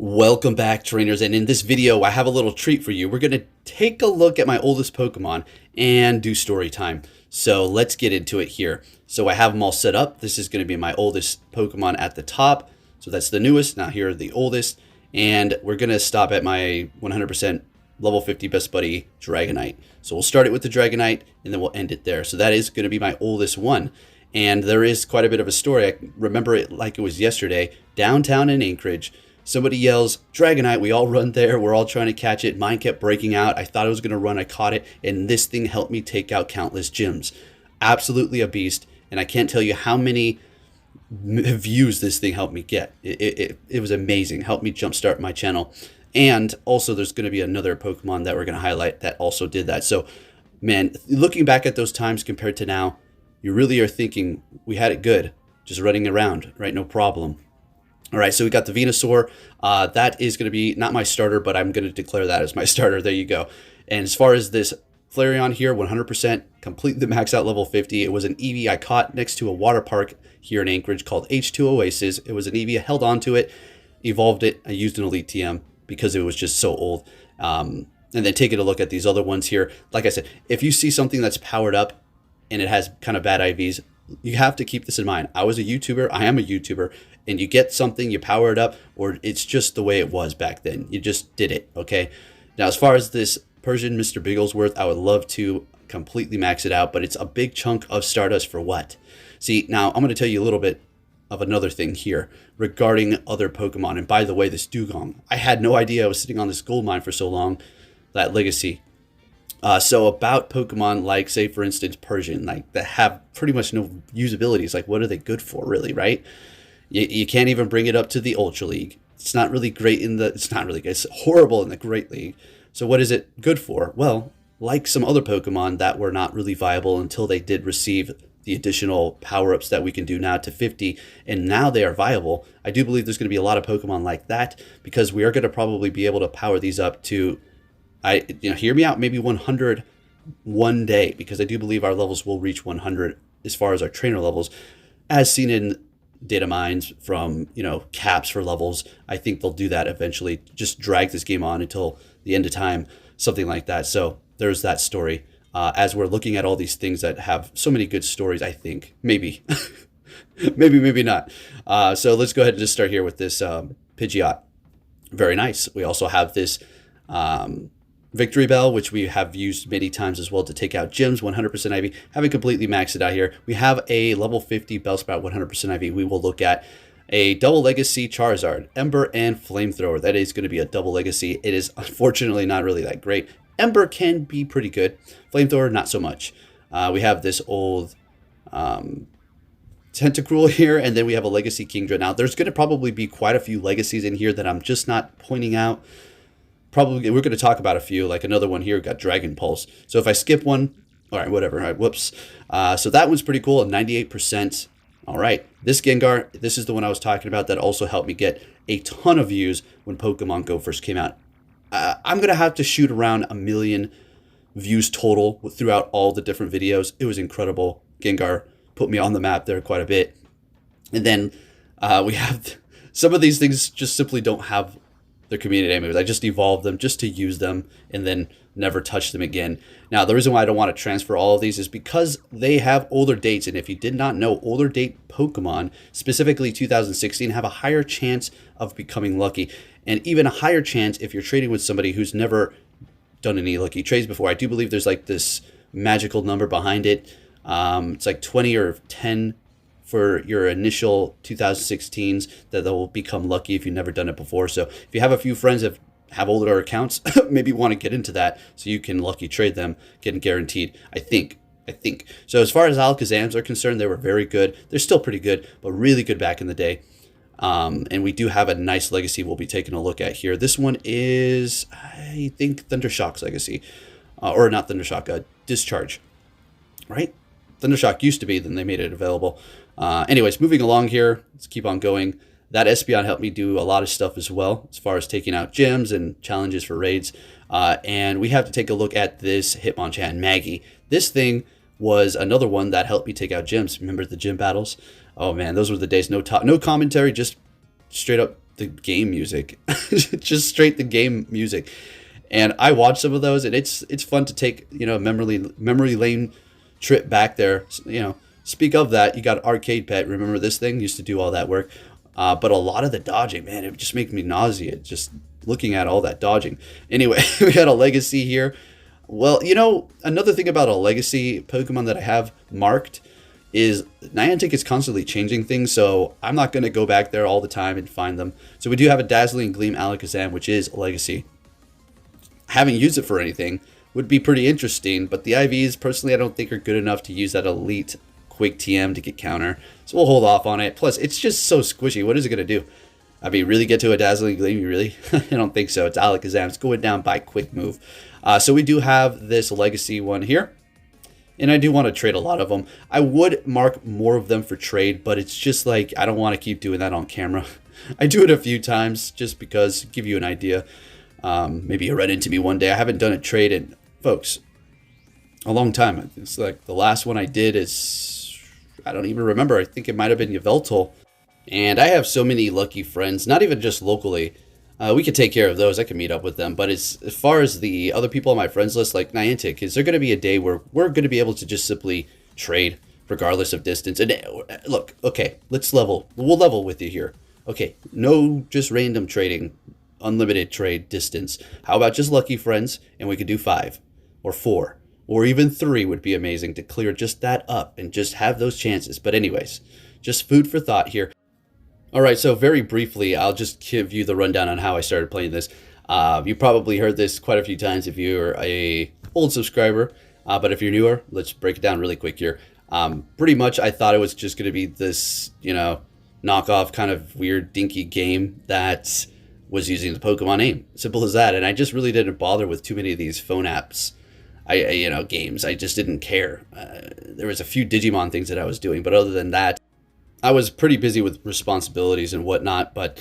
Welcome back, trainers, and in this video I have a little treat for you. We're going to take a look at my oldest Pokemon and do story time. So let's get into it here. So I have them all set up. This is going to be my oldest Pokemon at the top. So that's the newest. Now here are the oldest. And we're going to stop at my 100% level 50 best buddy, Dragonite. So we'll start it with the Dragonite and then we'll end it there. So that is going to be my oldest one. And there is quite a bit of a story. I remember it like it was yesterday. Downtown in Anchorage, somebody yells, Dragonite, we all run there. We're all trying to catch it. Mine kept breaking out. I thought it was going to run. I caught it. And this thing helped me take out countless gyms. Absolutely a beast. And I can't tell you how many views this thing helped me get. It was amazing. Helped me jumpstart my channel. And also there's going to be another Pokemon that we're going to highlight that also did that. So, man, looking back at those times compared to now, you really are thinking we had it good. Just running around, right? No problem. All right, so we got the Venusaur. That is going to be not my starter, but I'm going to declare that as my starter. There you go. And as far as this Flareon here, 100% completely maxed out level 50. It was an Eevee I caught next to a water park here in Anchorage called H2 Oasis. It was an Eevee. I held on to it, evolved it. I used an Elite TM because it was just so old. And then taking a look at these other ones here. Like I said, if you see something that's powered up and it has kind of bad IVs, you have to keep this in mind. I was a YouTuber. I am a YouTuber. And you get something, you power it up, or it's just the way it was back then. You just did it, okay? Now, as far as this Persian Mr. Bigglesworth, I would love to completely max it out, but it's a big chunk of Stardust for what? See, now I'm going to tell you a little bit of another thing here regarding other Pokemon. And by the way, this Dugong, I had no idea I was sitting on this gold mine for so long, that legacy. So about Pokemon like, say, for instance, Persian, like that have pretty much no usability. It's like, what are they good for, really, right? You can't even bring it up to the Ultra League. It's not really great in the... It's not really good. It's horrible in the Great League. So what is it good for? Well, like some other Pokemon that were not really viable until they did receive the additional power-ups that we can do now to 50, and now they are viable. I do believe there's going to be a lot of Pokemon like that because we are going to probably be able to power these up to... hear me out, maybe 100 one day, because I do believe our levels will reach 100 as far as our trainer levels, as seen in data mines from, caps for levels. I think they'll do that eventually. Just drag this game on until the end of time, something like that. So there's that story. As we're looking at all these things that have so many good stories, I think maybe, maybe not. So let's go ahead and just start here with this Pidgeot. Very nice. We also have this Victory Bell, which we have used many times as well to take out gyms, 100% IV. Haven't completely maxed it out here. We have a level 50 Bellsprout, 100% IV. We will look at a double legacy Charizard, Ember and Flamethrower. That is going to be a double legacy. It is unfortunately not really that great. Ember can be pretty good. Flamethrower, not so much. We have this old Tentacruel here, and then we have a legacy Kingdra. Now, there's going to probably be quite a few legacies in here that I'm just not pointing out. Probably we're going to talk about a few, like another one here, got Dragon Pulse. So if I skip one, all right, whatever. All right, whoops. So that one's pretty cool, 98%. All right, this Gengar, this is the one I was talking about that also helped me get a ton of views when Pokemon Go first came out. I'm going to have to shoot around 1 million views total throughout all the different videos. It was incredible. Gengar put me on the map there quite a bit. And then we have some of these things just simply don't have their community moves. I just evolved them just to use them and then never touch them again. Now, the reason why I don't want to transfer all of these is because they have older dates. And if you did not know, older date Pokemon, specifically 2016, have a higher chance of becoming lucky. And even a higher chance if you're trading with somebody who's never done any lucky trades before. I do believe there's like this magical number behind it. It's like 20 or 10 for your initial 2016s that they'll become lucky if you've never done it before. So if you have a few friends that have older accounts, maybe want to get into that so you can lucky trade them, getting guaranteed. I think. So as far as Alakazams are concerned, they were very good. They're still pretty good, but really good back in the day. And we do have a nice legacy we'll be taking a look at here. This one is, I think, Thundershock's legacy. Or not Thundershock, Discharge. Right? Thundershock used to be, then they made it available. Anyways, moving along here, let's keep on going. That Espeon helped me do a lot of stuff as well, as far as taking out gyms and challenges for raids. And we have to take a look at this Hitmonchan Maggie. This thing was another one that helped me take out gyms. Remember the gym battles? Oh man, those were the days. No commentary, just straight up the game music, just straight the game music. And I watch some of those, and it's fun to take, you know, memory lane trip back there. You know, speak of that, you got Arcade Pet. Remember this thing used to do all that work, but a lot of the dodging, man, it would just make me nauseous just looking at all that dodging. Anyway, we got a legacy here. Well, you know, another thing about a legacy Pokemon that I have marked is Niantic is constantly changing things, so I'm not going to go back there all the time and find them. So we do have a Dazzling Gleam Alakazam, which is a legacy. Haven't used it for anything. Would be pretty interesting, but the IVs, personally, I don't think are good enough to use that elite quick TM to get counter. So we'll hold off on it. Plus, it's just so squishy. What is it going to do? I mean, really get to a Dazzling Gleam? You really? I don't think so. It's Alakazam. It's going down by quick move. So we do have this legacy one here. And I do want to trade a lot of them. I would mark more of them for trade, but it's just like, I don't want to keep doing that on camera. I do it a few times just because, give you an idea. Maybe you'll run into me one day. I haven't done a trade in, folks, a long time. It's like the last one I did is, I don't even remember. I think it might have been Yveltal. And I have so many lucky friends, not even just locally. We could take care of those. I can meet up with them. But as far as the other people on my friends list, like Niantic, is there going to be a day where we're going to be able to just simply trade regardless of distance? And look, okay, let's level. We'll level with you here. Okay, no just random trading, unlimited trade distance. How about just lucky friends? And we could do 5 or 4 or even 3 would be amazing to clear just that up and just have those chances. But anyways, just food for thought here. All right, so very briefly, I'll just give you the rundown on how I started playing this. You probably heard this quite a few times if you're a old subscriber, but if you're newer, let's break it down really quick here. Pretty much, I thought it was just going to be this, you know, knockoff kind of weird, dinky game that was using the Pokemon name. Simple as that. And I just really didn't bother with too many of these phone apps, you know, games. I just didn't care. There was a few Digimon things that I was doing, but other than that, I was pretty busy with responsibilities and whatnot, but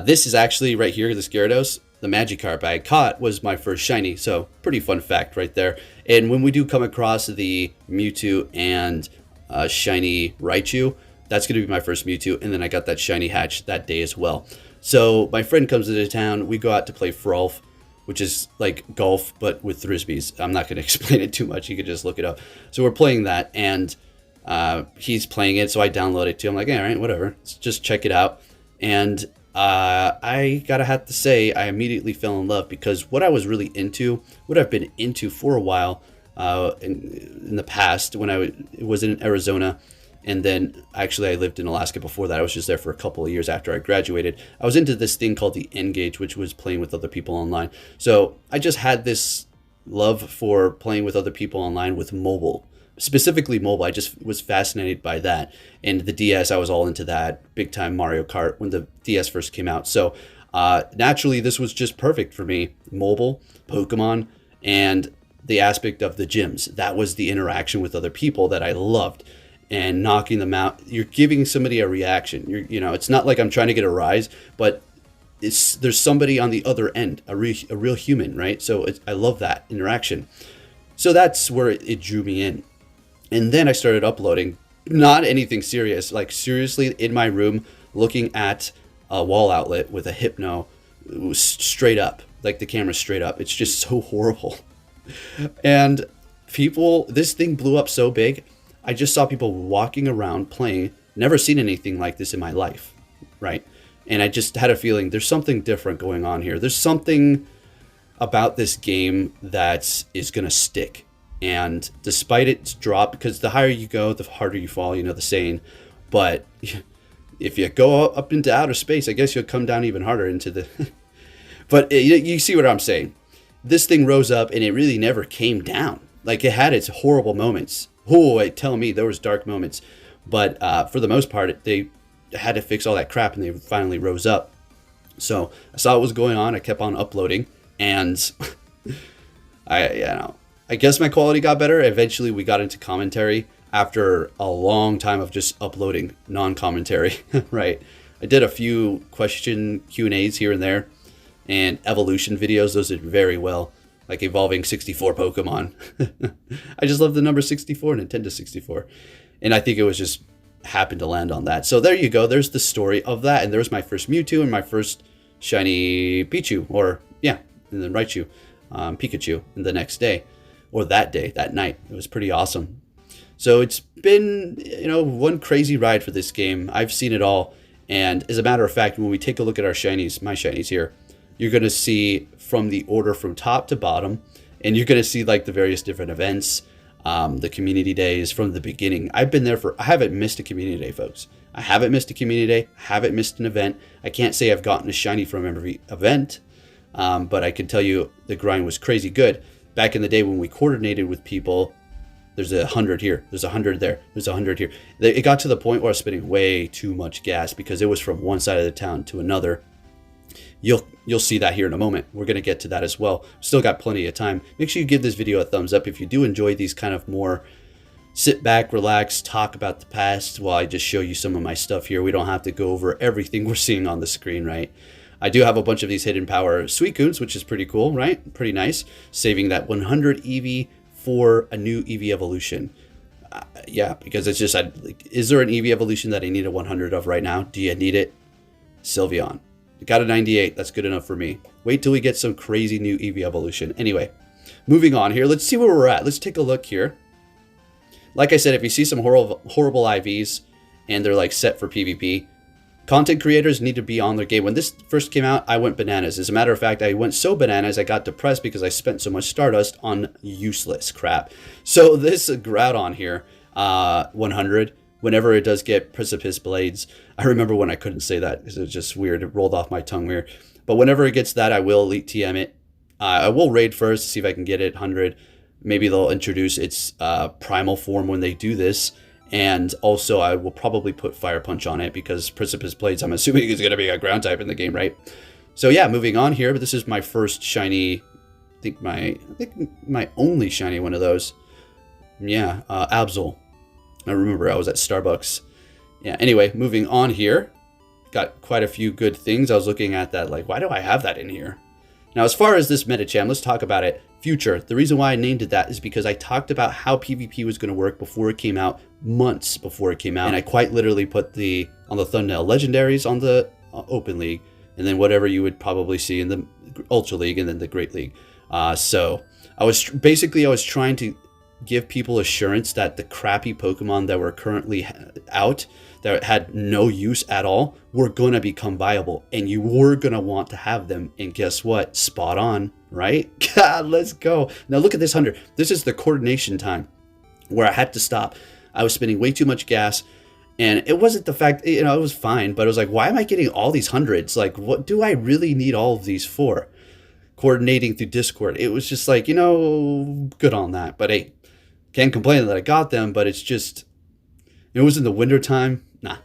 this is actually right here, this Gyarados, the Magikarp I caught was my first shiny, so pretty fun fact right there. And when we do come across the Mewtwo and shiny Raichu, that's going to be my first Mewtwo, and then I got that shiny hatch that day as well. So my friend comes into town, we go out to play Frolf, which is like golf, but with Frisbees. I'm not going to explain it too much, you can just look it up. So we're playing that, and he's playing it, so I download it too. I'm like, all right, whatever, let's just check it out. And I gotta have to say, I immediately fell in love, because what I was really into, what I've been into for a while in the past, when I was in Arizona, and then actually I lived in Alaska before that. I was just there for a couple of years after I graduated. I was into this thing called the N-Gage, which was playing with other people online. So I just had this love for playing with other people online with mobile. Specifically mobile, I just was fascinated by that. And the DS, I was all into that. Big time Mario Kart when the DS first came out. So naturally, this was just perfect for me. Mobile, Pokemon, and the aspect of the gyms. That was the interaction with other people that I loved. And knocking them out. You're giving somebody a reaction. You know, it's not like I'm trying to get a rise, but there's somebody on the other end, a real human, right? So I love that interaction. So that's where it drew me in. And then I started uploading, not anything serious, like seriously in my room, looking at a wall outlet with a Hypno straight up, like the camera straight up. It's just so horrible. And people, this thing blew up so big. I just saw people walking around playing, never seen anything like this in my life, right? And I just had a feeling there's something different going on here. There's something about this game that is going to stick. And despite its drop, because the higher you go, the harder you fall, you know the saying. But if you go up into outer space, I guess you'll come down even harder into the... But you see what I'm saying. This thing rose up and it really never came down. Like, it had its horrible moments. Oh, tell me, there was dark moments. But for the most part, they had to fix all that crap and they finally rose up. So I saw what was going on. I kept on uploading. And I guess my quality got better. Eventually, we got into commentary after a long time of just uploading non-commentary, right? I did a few question Q&As here and there, and evolution videos. Those did very well, like evolving 64 Pokemon. I just love the number 64, Nintendo 64. And I think it was just happened to land on that. So there you go. There's the story of that. And there's my first Mewtwo and my first shiny Pichu, or yeah, and then Raichu, Pikachu in the next day, or that day, that night. It was pretty awesome. So it's been, one crazy ride for this game. I've seen it all. And as a matter of fact, when we take a look at our shinies, my shinies here, you're going to see from the order from top to bottom, and you're going to see like the various different events, the community days from the beginning. I haven't missed a community day, folks. I haven't missed a community day. I haven't missed an event. I can't say I've gotten a shiny from every event, but I can tell you the grind was crazy good. Back in the day when we coordinated with people, there's 100 here, there's 100 there, there's 100 here. It got to the point where I was spending way too much gas because it was from one side of the town to another. You'll see that here in a moment. We're going to get to that as well. Still got plenty of time. Make sure you give this video a thumbs up if you do enjoy these kind of more sit back, relax, talk about the past while I just show you some of my stuff here. We don't have to go over everything we're seeing on the screen, right? I do have a bunch of these hidden power Suicunes, which is pretty cool, right? Pretty nice. Saving that 100 Eevee for a new Eevee evolution. Yeah, because it's just, is there an Eevee evolution that I need a 100 of right now? Do you need it? Sylveon. Got a 98. That's good enough for me. Wait till we get some crazy new Eevee evolution. Anyway, moving on here. Let's see where we're at. Let's take a look here. Like I said, if you see some horrible IVs and they're like set for PvP, content creators need to be on their game. When this first came out, I went bananas. As a matter of fact, I went so bananas, I got depressed because I spent so much Stardust on useless crap. So this Groudon here, 100, whenever it does get Precipice Blades, I remember when I couldn't say that because it was just weird. It rolled off my tongue weird. But whenever it gets that, I will Elite TM it. I will raid first to see if I can get it 100. Maybe they'll introduce its primal form when they do this. And also, I will probably put Fire Punch on it because Precipice Blades, I'm assuming, is going to be a ground type in the game, right? So yeah, moving on here. But this is my first shiny, I think my only shiny one of those. Yeah, Absol. I remember I was at Starbucks. Yeah, anyway, moving on here. Got quite a few good things. I was looking at that like, why do I have that in here? Now, as far as this Medicham, let's talk about it. Future. The reason why I named it that is because I talked about how PvP was going to work before it came out, months before it came out. And I quite literally put on the thumbnail legendaries on the Open League, and then whatever you would probably see in the Ultra League and then the Great League. So I was trying to give people assurance that the crappy Pokemon that were currently out, that had no use at all, were going to become viable, and you were going to want to have them. And guess what? Spot on, right? God, let's go. Now look at this 100. This is the coordination time where I had to stop. I was spending way too much gas, and it wasn't the fact, it was fine, but it was like, why am I getting all these hundreds? Like, what do I really need all of these for? Coordinating through Discord. It was just like, good on that. But hey, can't complain that I got them, but it's just, it was in the winter time. Nah.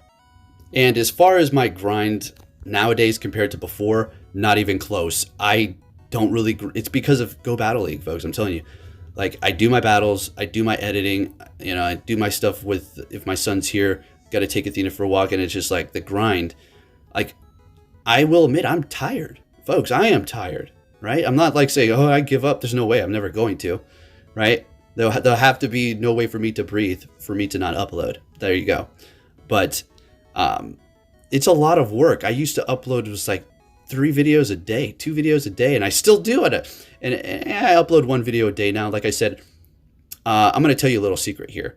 And as far as my grind nowadays compared to before, not even close. I don't really, it's because of Go Battle League, folks. I'm telling you, like, I do my battles, I do my editing, I do my stuff with, if my son's here, got to take Athena for a walk, and it's just like the grind. Like, I will admit, I'm tired, folks. I am tired, right? I'm not like saying, oh, I give up. There's no way. I'm never going to, right? There'll have to be no way for me to breathe, for me to not upload. There you go. But it's a lot of work. I used to upload, it was like 3 videos a day, 2 videos a day, and I still do it. And I upload 1 video a day now. Like I said, I'm going to tell you a little secret here.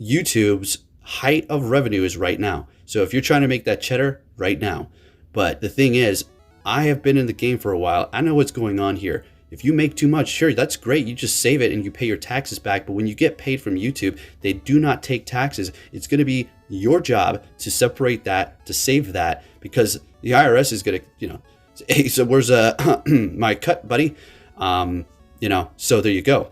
YouTube's height of revenue is right now. So if you're trying to make that cheddar, right now. But the thing is, I have been in the game for a while. I know what's going on here. If you make too much, sure, that's great. You just save it and you pay your taxes back. But when you get paid from YouTube, they do not take taxes. It's going to be your job to separate that, to save that, because the IRS is going to, hey, so where's my cut, buddy? So there you go.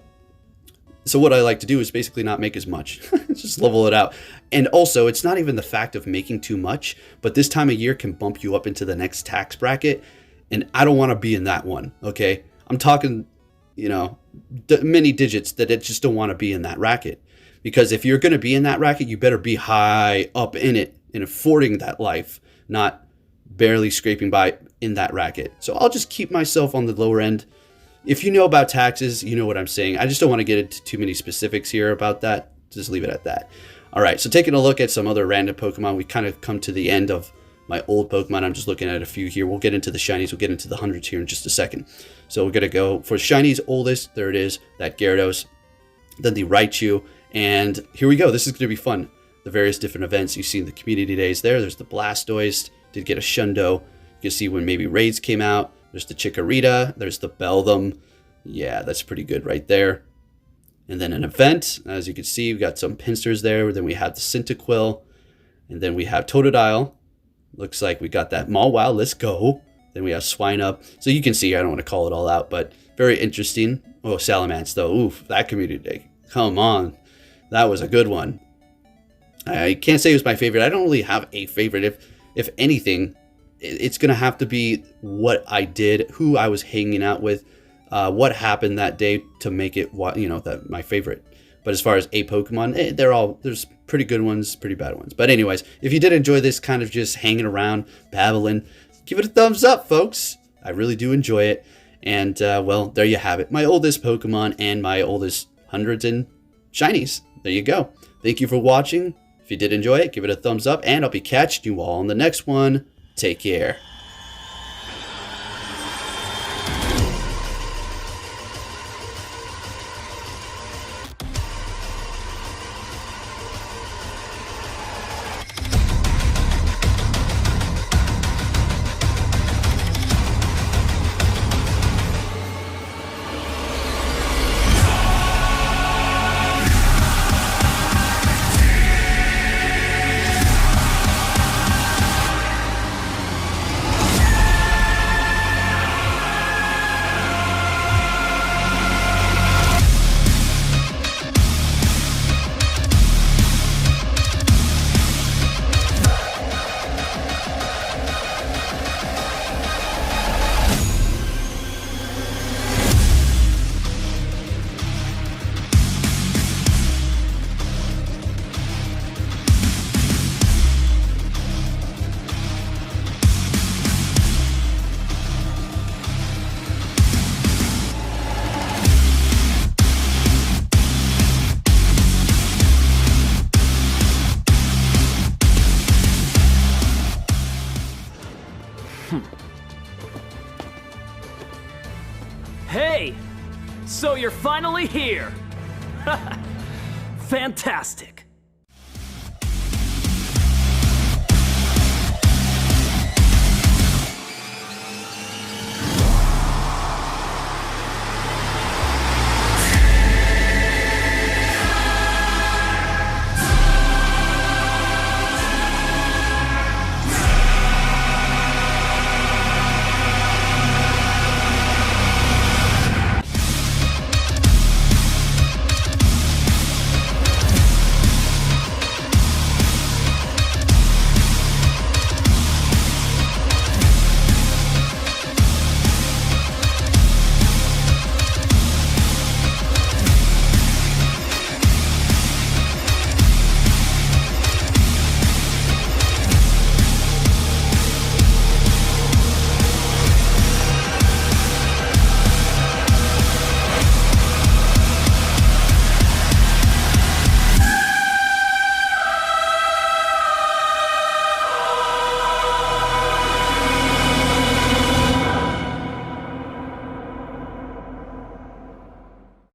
So what I like to do is basically not make as much, just level it out. And also, it's not even the fact of making too much, but this time of year can bump you up into the next tax bracket. And I don't want to be in that one, okay? I'm talking, many digits that I just don't want to be in that racket. Because if you're going to be in that racket, you better be high up in it and affording that life, not barely scraping by in that racket. So I'll just keep myself on the lower end. If you know about taxes, you know what I'm saying. I just don't want to get into too many specifics here about that. Just leave it at that. All right, so taking a look at some other random Pokemon, we kind of come to the end of my old Pokemon. I'm just looking at a few here. We'll get into the shinies. We'll get into the hundreds here in just a second. So we're going to go for shinies oldest. There it is, that Gyarados. Then the Raichu. And here we go. This is going to be fun. The various different events. You've seen the community days there. There's the Blastoise. Did get a Shundo. You can see when maybe raids came out. There's the Chikorita. There's the Beldum. Yeah, that's pretty good right there. And then an event, as you can see, we've got some Pinsters there. Then we have the Cyndaquil. And then we have Totodile. Looks like we got that Mawile. Let's go. Then we have Swinub. So you can see, I don't want to call it all out, but very interesting. Oh, Salamence, though. Oof, that community day. Come on. That was a good one. I can't say it was my favorite. I don't really have a favorite. If anything, it's going to have to be what I did, who I was hanging out with, what happened that day to make it, that my favorite. But as far as a Pokemon, there's pretty good ones, pretty bad ones. But anyways, if you did enjoy this kind of just hanging around, babbling, give it a thumbs up, folks. I really do enjoy it. And, well, there you have it. My oldest Pokemon and my oldest hundreds and shinies. There you go. Thank you for watching. If you did enjoy it, give it a thumbs up. And I'll be catching you all on the next one. Take care. Hey! So you're finally here! Fantastic!